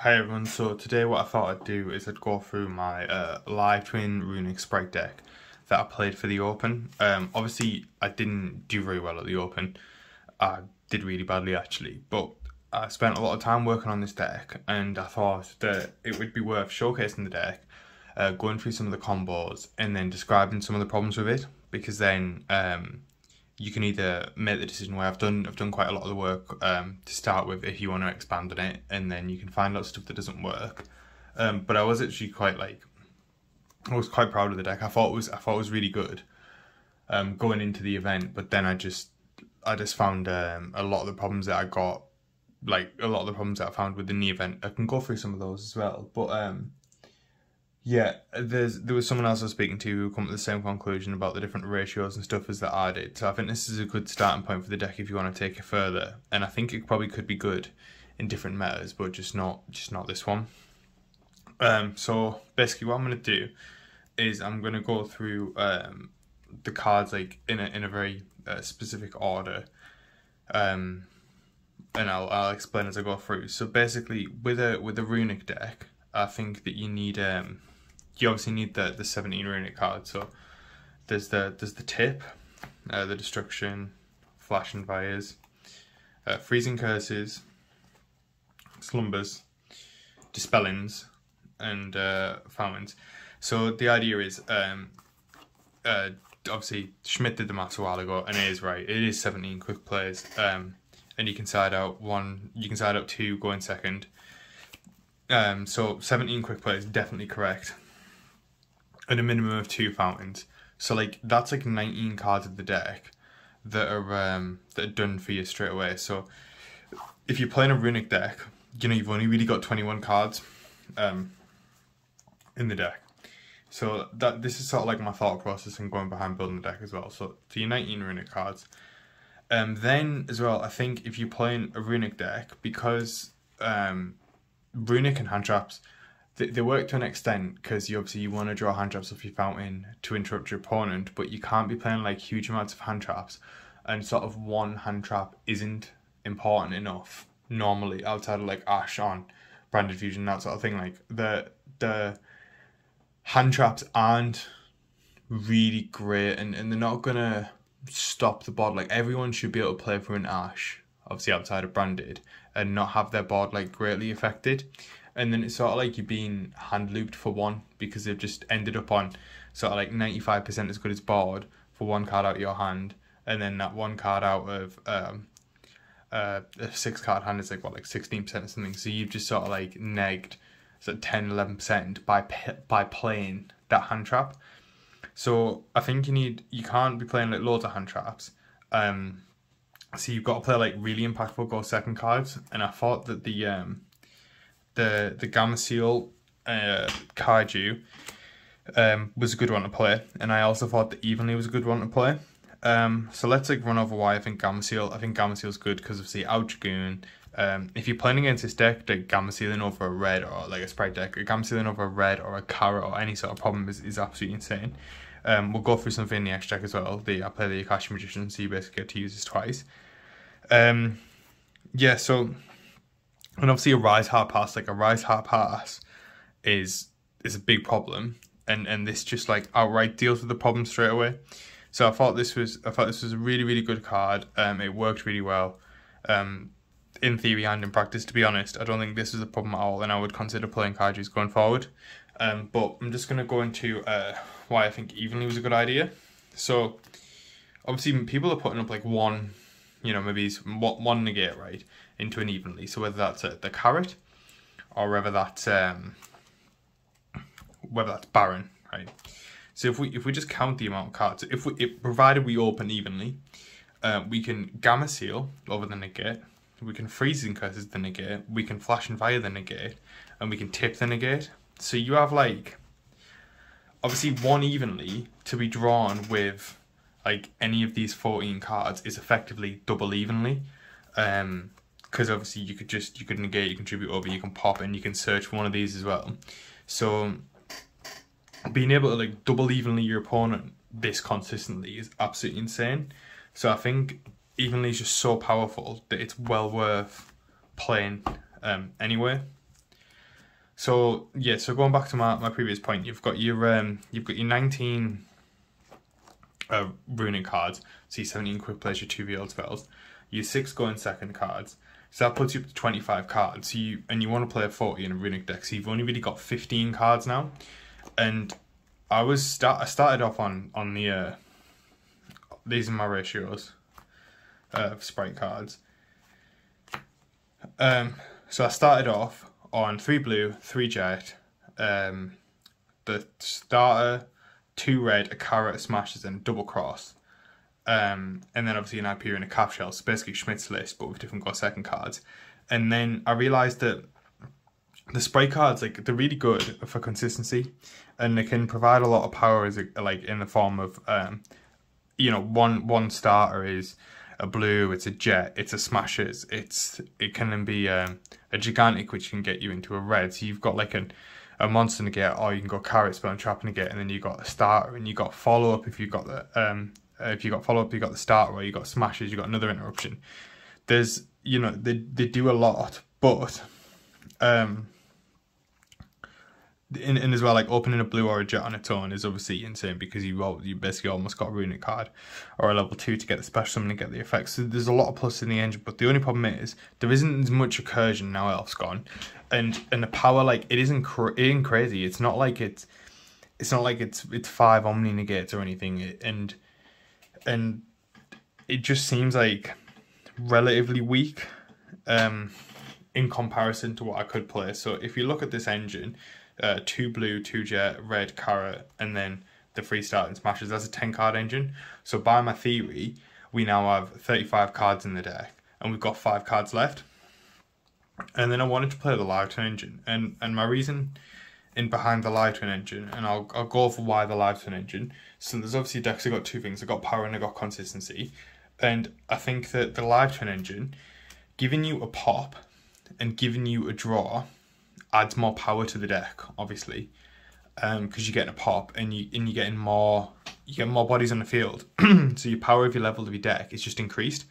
Hi everyone, so today what I thought I'd do is I'd go through my Live Twin Runick Spright deck that I played for the Open. Obviously I didn't do very well at the Open, I did really badly actually, but I spent a lot of time working on this deck and I thought that it would be worth showcasing the deck, going through some of the combos and then describing some of the problems with it, because then you can either make the decision where I've done quite a lot of the work to start with if you want to expand on it, and then you can find lots of stuff that doesn't work. But I was actually I was quite proud of the deck. I thought it was really good going into the event, but then I just found a lot of the problems that I got, like a lot of the problems that I found within the event. I can go through some of those as well, but yeah, there was someone else I was speaking to who come to the same conclusion about the different ratios and stuff as that I did. So I think this is a good starting point for the deck if you want to take it further. And I think it probably could be good in different metas, but just not this one. So basically what I'm going to do is I'm going to go through the cards like in a very specific order. And I'll explain as I go through. So basically with a Runick deck, I think that you need you obviously need the 17 Runick cards. So there's the tip, the destruction, flash and fires, freezing curses, slumbers, dispellings, and fountains. So the idea is obviously Schmidt did the maths a while ago, and it is right. It is 17 quick plays, and you can side out one. You can side out two, go in second. So 17 quick plays definitely correct, and a minimum of 2 fountains. So like that's like 19 cards of the deck that are done for you straight away. So if you're playing a Runick deck, you know you've only really got 21 cards in the deck. So this is sort of like my thought process and going behind building the deck as well. So for your 19 Runick cards, then as well, I think if you're playing a Runick deck, because Runick and hand traps, they work to an extent, because you want to draw hand traps off your fountain to interrupt your opponent, but you can't be playing like huge amounts of hand traps, and sort of one hand trap isn't important enough normally outside of like Ash on Branded Fusion, that sort of thing. Like the hand traps aren't really great, and they're not gonna stop the board. Like everyone should be able to play through an Ash, obviously outside of Branded, and not have their board like greatly affected. And then it's sort of like you're being hand looped for one, because they've just ended up on sort of like 95% as good as board for one card out of your hand, and then that one card out of a 6 card hand is like what, like 16% or something. So you've just sort of like negged so 10-11% by playing that hand trap. So I think you can't be playing like loads of hand traps. So you've got to play like really impactful go second cards, and I thought that the Gamma Seal Kaiju was a good one to play, and I also thought that Evenly was a good one to play. So let's like run over why I think Gamma Seal. I think Gamma Seal is good because of the Out Dragoon. If you're playing against this deck, like Gamma Sealing over a red, or like a Sprite deck, a Gamma Sealing over a red or a Carrot or any sort of problem is absolutely insane. We'll go through something in the X deck as well. I play the Akashi Magician, so you basically get to use this twice. Yeah, so, and obviously a Rise Hard Pass, like a Rise Hard Pass is a big problem, and this just like outright deals with the problem straight away. So I thought this was a really, really good card. It worked really well, in theory and in practice. To be honest, I don't think this is a problem at all, and I would consider playing Kaijus going forward. But I'm just gonna go into why I think Evenly was a good idea. So obviously people are putting up like one, maybe one negate, right, into an Evenly. So whether that's the Carrot, or whether that's Baron, right? So if we just count the amount of cards, provided we open evenly, we can Gamma Seal over the negate, we can Freezing Curses the negate, we can Flash and Fire the negate, and we can tip the negate. So you have like obviously one Evenly to be drawn with like any of these 14 cards is effectively double Evenly, because obviously you could negate, you can tribute over, you can pop, and you can search for one of these as well. So being able to like double Evenly your opponent this consistently is absolutely insane. So I think Evenly is just so powerful that it's well worth playing anyway. So yeah, so going back to my previous point, you've got your 19 Runick cards, so your 17 quick plays, your 2 veiled spells, your 6 going second cards. So that puts you up to 25 cards. So you want to play a 40 in a Runick deck, so you've only really got 15 cards now. And I started off on the these are my ratios of Spright cards. So I started off on 3 blue, 3 jet, the starter, 2 red, a carrot, a smashes, and a double cross. And then obviously an IP and a calf shell, so basically Schmidt's list, but with different go second cards. And then I realised that the Spright cards, like, they're really good for consistency, and they can provide a lot of power as like in the form of you know, one starter is a blue, it's a jet, it's a smashes, it can then be a gigantic, which can get you into a red. So you've got like a monster negate, or you can go carrot, spell, and trap negate, and then you got a starter, and you got follow up if you got the if you got follow up, you got the starter, or you got smashes, you got another interruption. There's, you know, they do a lot, but and as well, like, opening a blue or a jet on its own is obviously insane, because you basically almost got a Runick card or a level 2 to get the special summon and get the effects. So there's a lot of plus in the engine, but the only problem is there isn't as much recursion now Elf's gone, and the power, like, it isn't crazy. It's not like it's 5 Omni negates or anything, and it just seems like relatively weak in comparison to what I could play. So if you look at this engine, 2 blue, 2 jet, red, carrot, and then the 3 starting smashes, that's a 10 card engine. So by my theory, we now have 35 cards in the deck, and we've got 5 cards left. And then I wanted to play the Live Twin engine, and my reason in behind the Live Twin engine, and I'll go for why the Live Twin engine. So there's obviously decks that got 2 things: they got power and they got consistency. And I think that the Live Twin engine, giving you a pop and giving you a draw, adds more power to the deck, obviously, because you're getting a pop and you're getting more bodies on the field. So your power of your level of your deck is just increased.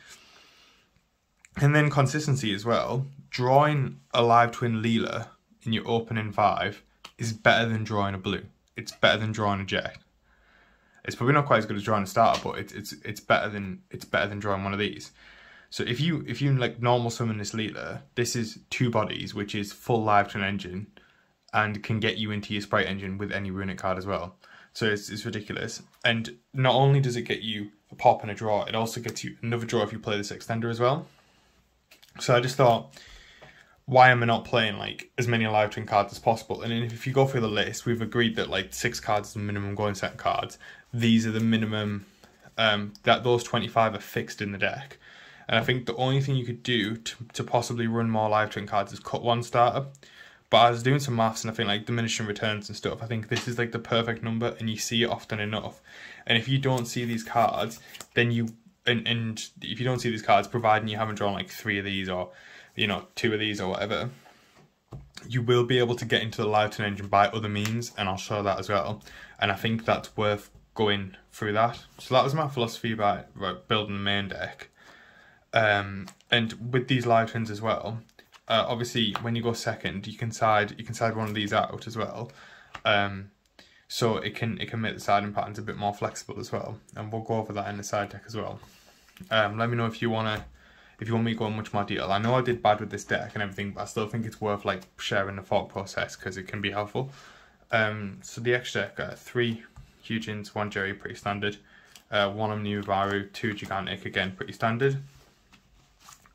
And then consistency as well. Drawing a Live Twin Leela in your opening 5 is better than drawing a blue. It's better than drawing a jet. It's probably not quite as good as drawing a starter, but it's better than drawing one of these. So if you like normal summon this Leela, this is 2 bodies, which is full Live Twin engine, and can get you into your Spright engine with any Runick card as well. So it's ridiculous. And not only does it get you a pop and a draw, it also gets you another draw if you play this extender as well. So I just thought, why am I not playing like as many Live Twin cards as possible? And then if you go through the list, we've agreed that like 6 cards is the minimum going set cards. These are the minimum, that those 25 are fixed in the deck. And I think the only thing you could do to possibly run more Live Twin cards is cut 1 starter. But I was doing some maths, and I think like diminishing returns and stuff, I think this is like the perfect number, and you see it often enough. And if you don't see these cards, then and if you don't see these cards, providing you haven't drawn like 3 of these, or, you know, 2 of these or whatever, you will be able to get into the Live Twin engine by other means, and I'll show that as well. And I think that's worth going through that. So that was my philosophy about building the main deck. And with these Live Twins as well, obviously when you go second, you can side one of these out as well, so it can make the siding patterns a bit more flexible as well, and we'll go over that in the side deck as well. Let me know if you want me to go in much more detail. I know I did bad with this deck and everything, but I still think it's worth like sharing the thought process, because it can be helpful. So the extra deck, 3 Hugins, 1 Jerry, pretty standard, 1 Omnivaru, 2 Gigantic, again pretty standard,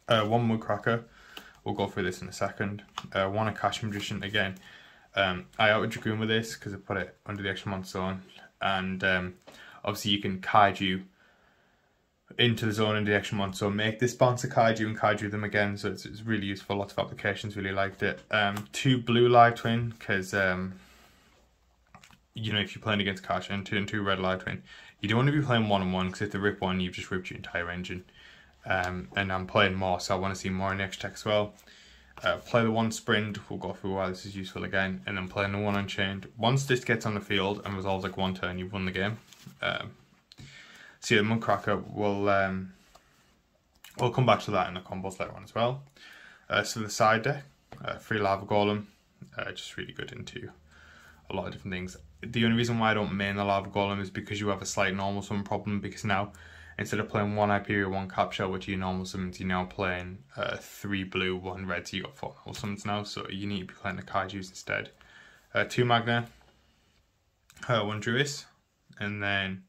1 Woodcracker, we'll go through this in a second, 1 Akashi Magician, again, I outed Dragoon with this because I put it under the extra monster zone, and obviously you can Kaiju into the zone into the extra monster, so make this bounce a Kaiju and Kaiju them again, so it's really useful, lots of applications, really liked it. 2 blue Live Twin, because you know, if you're playing against Akashi, and 2 red Live Twin, you don't want to be playing 1-on-1, because if they rip 1, you've just ripped your entire engine. And I'm playing more, so I want to see more in next deck as well. Play the 1 Sprint, we'll go through why this is useful again, and then playing the 1 Unchained. Once this gets on the field and resolves like 1 turn, you've won the game. So yeah, the Mudcracker, we'll come back to that in the combos later on as well. So the side deck, 3 Lava Golem, just really good into a lot of different things. The only reason why I don't main the Lava Golem is because you have a slight normal summon problem, because now instead of playing 1 Hyperion, 1 Capture, which are your normal summons, you're now playing 3 blue, 1 red, so you got 4 normal summons now, so you need to be playing the Kaijus instead. 2 Magna, 1 Druis, and then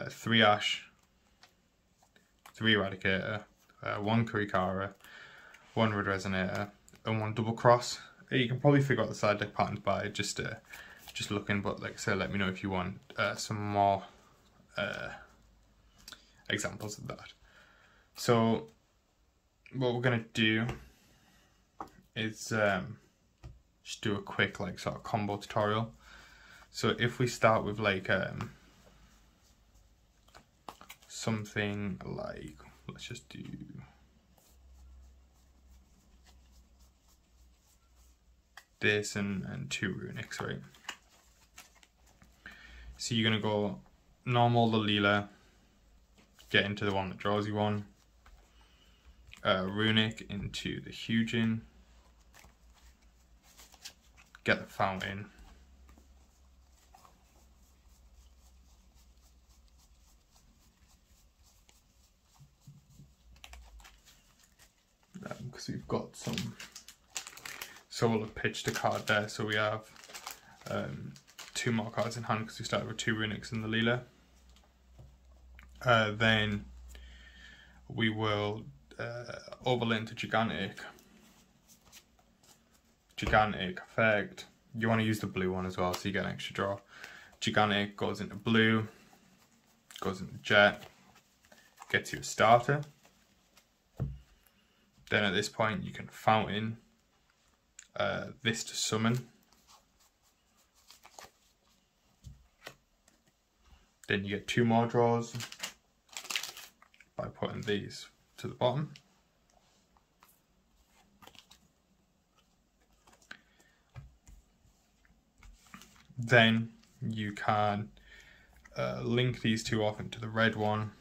3 Ash, 3 Eradicator, 1 Kurikara, 1 Red Resonator, and 1 Double Cross. You can probably figure out the side deck patterns by just looking, but like I said, let me know if you want some more examples of that. So what we're gonna do is just do a quick like sort of combo tutorial. So if we start with like something like, let's just do this and 2 Runicks, right? So you're gonna go normal the Leela, get into the one that draws you one, Runick into the Hugin, get the Fountain, because we've got some, so we'll have pitched a card there, so we have 2 more cards in hand because we started with 2 Runicks in the Leela. Then we will overlay into Gigantic effect. You want to use the blue one as well, so you get an extra draw. Gigantic goes into blue, goes into Jet, gets you a starter. Then at this point you can Fountain this to summon. Then you get 2 more draws by putting these to the bottom. Then you can link these 2 off into the red one.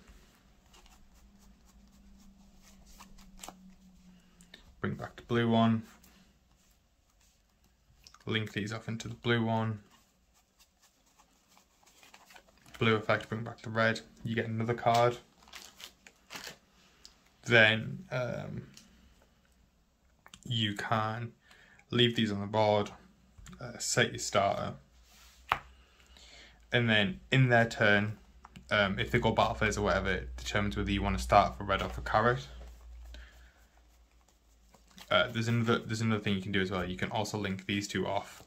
Bring back the blue one. Link these off into the blue one. Blue effect, bring back the red. You get another card. Then you can leave these on the board, set your starter, and then in their turn, if they go battle phase or whatever, it determines whether you want to start for red or for carrot. There's another thing you can do as well. You can also link these 2 off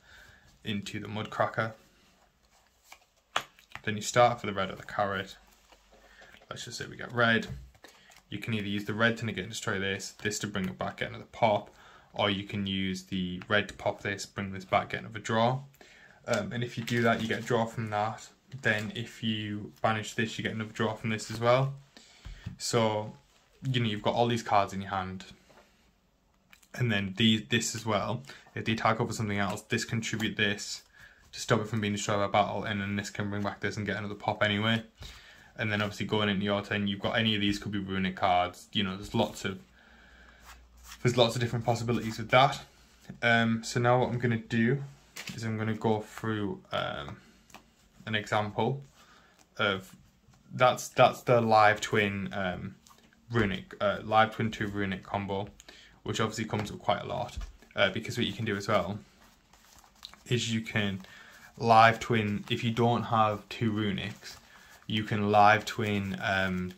into the Mudcracker. Then you start for the red or the carrot. Let's just say we get red. You can either use the red to negate and destroy this to bring it back, get another pop, or you can use the red to pop this, bring this back, get another draw. And if you do that, you get a draw from that. Then if you banish this, you get another draw from this as well. So, you know, you've got all these cards in your hand. And then this as well, if they attack over something else, this contribute this to stop it from being destroyed by battle, and then this can bring back this and get another pop anyway. And then obviously going into your turn, you've got any of these could be Runick cards. You know, there's lots of different possibilities with that. So now what I'm going to do is I'm going to go through an example of that's the Live Twin Runick Live Twin 2 Runick combo, which obviously comes with quite a lot, because what you can do as well is you can Live Twin, if you don't have 2 Runicks, you can Live Twin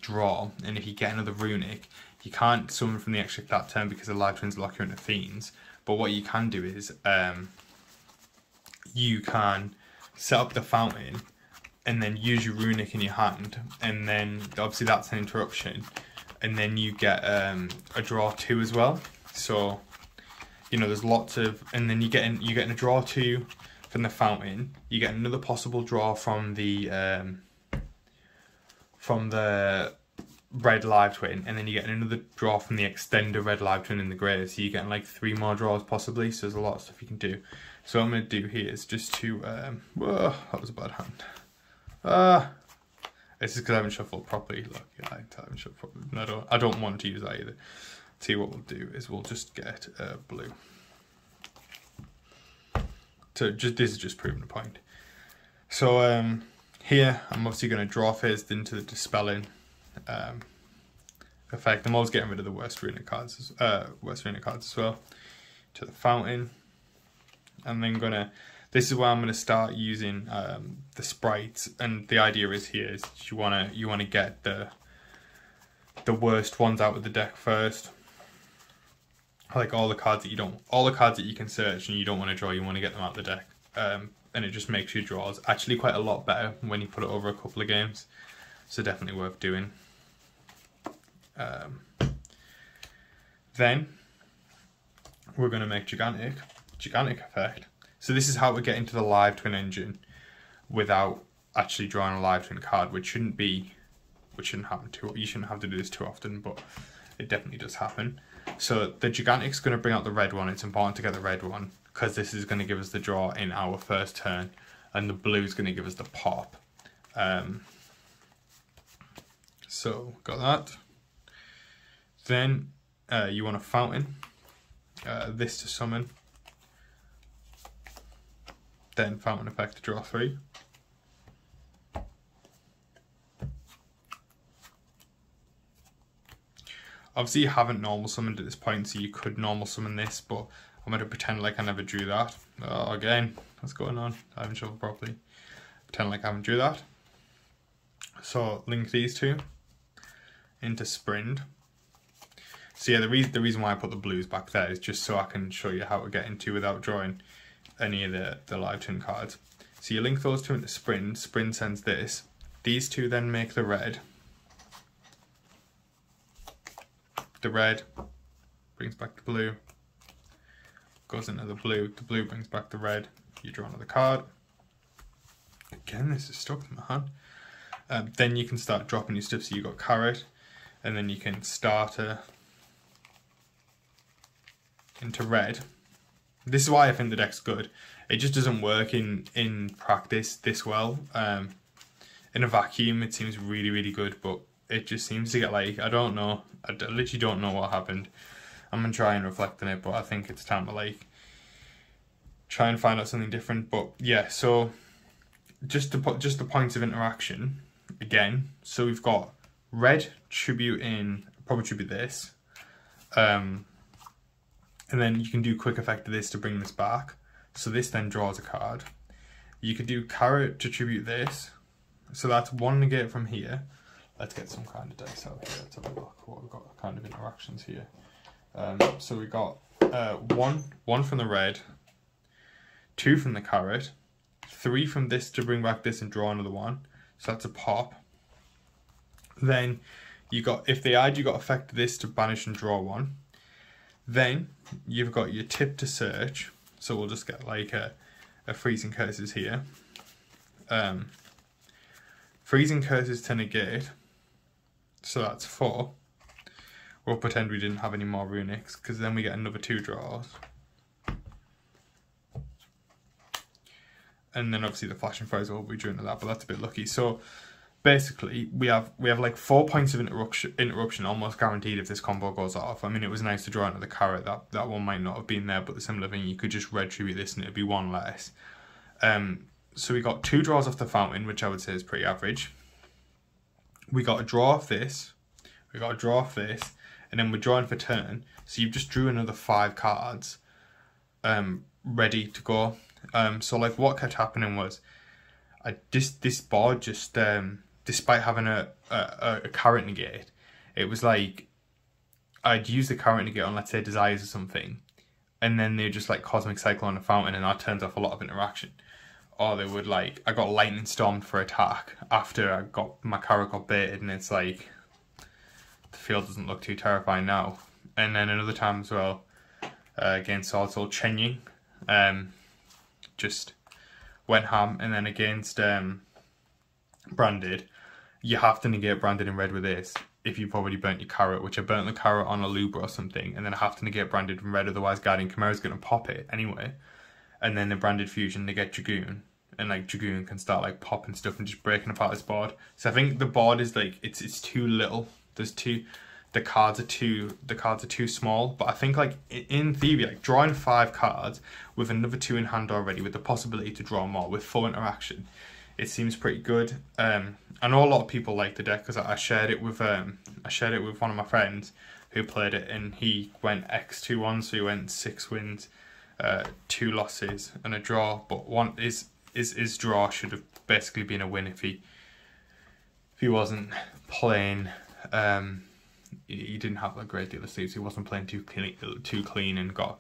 draw, and if you get another Runick, you can't summon from the extra that turn because the Live Twins lock you into Fiends, but what you can do is you can set up the Fountain and then use your Runick in your hand, and then obviously that's an interruption, and then you get a draw 2 as well. So, you know, there's lots of, and then you're getting a draw 2 from the Fountain. You get another possible draw from the red Live Twin, and then you get another draw from the extender red Live Twin in the grey. So you're getting like 3 more draws possibly. So there's a lot of stuff you can do. So what I'm going to do here is just to, whoa, that was a bad hand. It's just because I haven't shuffled properly. Look, yeah, I haven't shuffled properly. I don't want to use that either. See, what we'll do is we'll just get blue. this is just proving the point. So here I'm obviously going to draw phased into the dispelling effect. I'm always getting rid of the worst Runick cards as well. To the fountain, and then this is where I'm gonna start using the sprites. And the idea is here is you wanna get the worst ones out of the deck first. Like all the cards that you can search and you don't want to draw, you want to get them out of the deck. And it just makes your draws actually quite a lot better when you put it over a couple of games. So definitely worth doing. Then we're going to make gigantic effect. So this is how we get into the live twin engine without actually drawing a live twin card, which shouldn't happen you shouldn't have to do this too often, but it definitely does happen. So the gigantic's going to bring out the red one. It's important to get the red one because this is going to give us the draw in our first turn, and the blue is going to give us the pop. So got that. Then you want a fountain, this to summon, then fountain effect to draw 3. Obviously you haven't normal summoned at this point, so you could normal summon this, but I'm going to pretend like I never drew that. Again, what's going on? I haven't shuffled properly. Pretend like I haven't drew that. So link these two into Sprind. So yeah, the reason why I put the blues back there is just so I can show you how to get into without drawing any of the live twin cards. So you link those two into Sprind. Sprind sends this. These two then make the red. The red brings back the blue, goes into the blue brings back the red, you draw another card. Again, this is stuck in my hand. Then you can start dropping your stuff, so you got carrot, and then you can starter into red. This is why I think the deck's good. It just doesn't work in practice this well. In a vacuum it seems really, really good, but it just seems to get like, I don't know, I literally don't know what happened. I'm gonna try and reflect on it, but I think it's time to like try and find out something different. But yeah, so just the points of interaction again. So we've got red tributing, probably tribute this, and then you can do quick effect of this to bring this back. So this then draws a card. You could do carrot to tribute this. So that's one negate from here. Let's get some kind of dice out here. Let's have a look what we've got kind of interactions here. So we got one from the red, 2 from the carrot, 3 from this to bring back this and draw another one. So that's a pop. Then you got, if they add, you got effect this to banish and draw 1. Then you've got your tip to search. So we'll just get like a freezing curses here. Freezing curses to negate. So that's 4. We'll pretend we didn't have any more Runicks, because then we get another 2 draws. And then obviously the flashing fires will be during that, but that's a bit lucky. So basically we have like 4 points of interruption almost guaranteed if this combo goes off. I mean, it was nice to draw another carrot. That one might not have been there, but the similar thing, you could just red tribute this and it'd be 1 less. So we got 2 draws off the fountain, which I would say is pretty average. We got a draw off this. We got a draw off this. And then we're drawing for turn. So you've just drew another 5 cards ready to go. So like what kept happening was this board just despite having a carrot negate, it was like I'd use the carrot negate on, let's say, desires or something, and then they'd just like cosmic cycle on a fountain, and that turns off a lot of interaction. Or they would like, I got lightning stormed for attack after my carrot got baited, and it's like the field doesn't look too terrifying now. And then another time as well, against Sword Soul Chenying, just went ham. And then against Branded, you have to negate Branded in red with this if you've already burnt your carrot, which I burnt the carrot on a Lubra or something, and then I have to negate Branded in red, otherwise Guardian Chimera's going to pop it anyway. And then the Branded Fusion, they get Dragoon, and like Dragoon can start like popping stuff and just breaking apart this board. So I think the board is like, it's too little. There's too the cards are too small. But I think like in theory, like drawing 5 cards with another 2 in hand already, with the possibility to draw more with full interaction, it seems pretty good. I know a lot of people like the deck because I shared it with one of my friends who played it, and he went X2-1, so he went 6 wins, 2 losses and a draw. But his draw should have basically been a win if he wasn't playing. He didn't have a great deal of sleeves. He wasn't playing too clean and got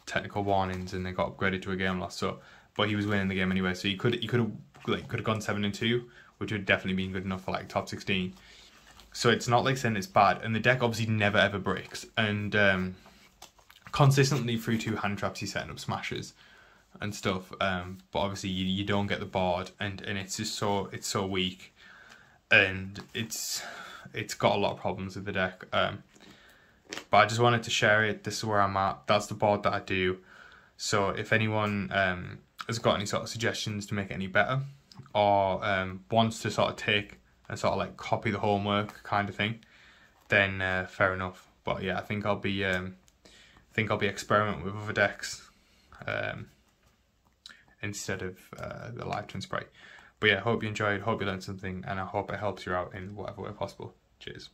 technical warnings, and then got upgraded to a game loss. So, but he was winning the game anyway. So he could have gone 7-2, which would definitely been good enough for like top 16. So it's not like saying it's bad. And the deck obviously never ever breaks. And consistently through 2 hand traps, he's setting up smashes and stuff. But obviously you don't get the board, and it's just so weak, and it's got a lot of problems with the deck. But I just wanted to share it. This is where I'm at. That's the board that I do. So if anyone has got any sort of suggestions to make it any better, or wants to sort of take and sort of like copy the homework kind of thing, then fair enough. But yeah, I think I'll be experimenting with other decks instead of the Live Twin Spright. But yeah, hope you enjoyed, hope you learned something, and I hope it helps you out in whatever way possible. Cheers.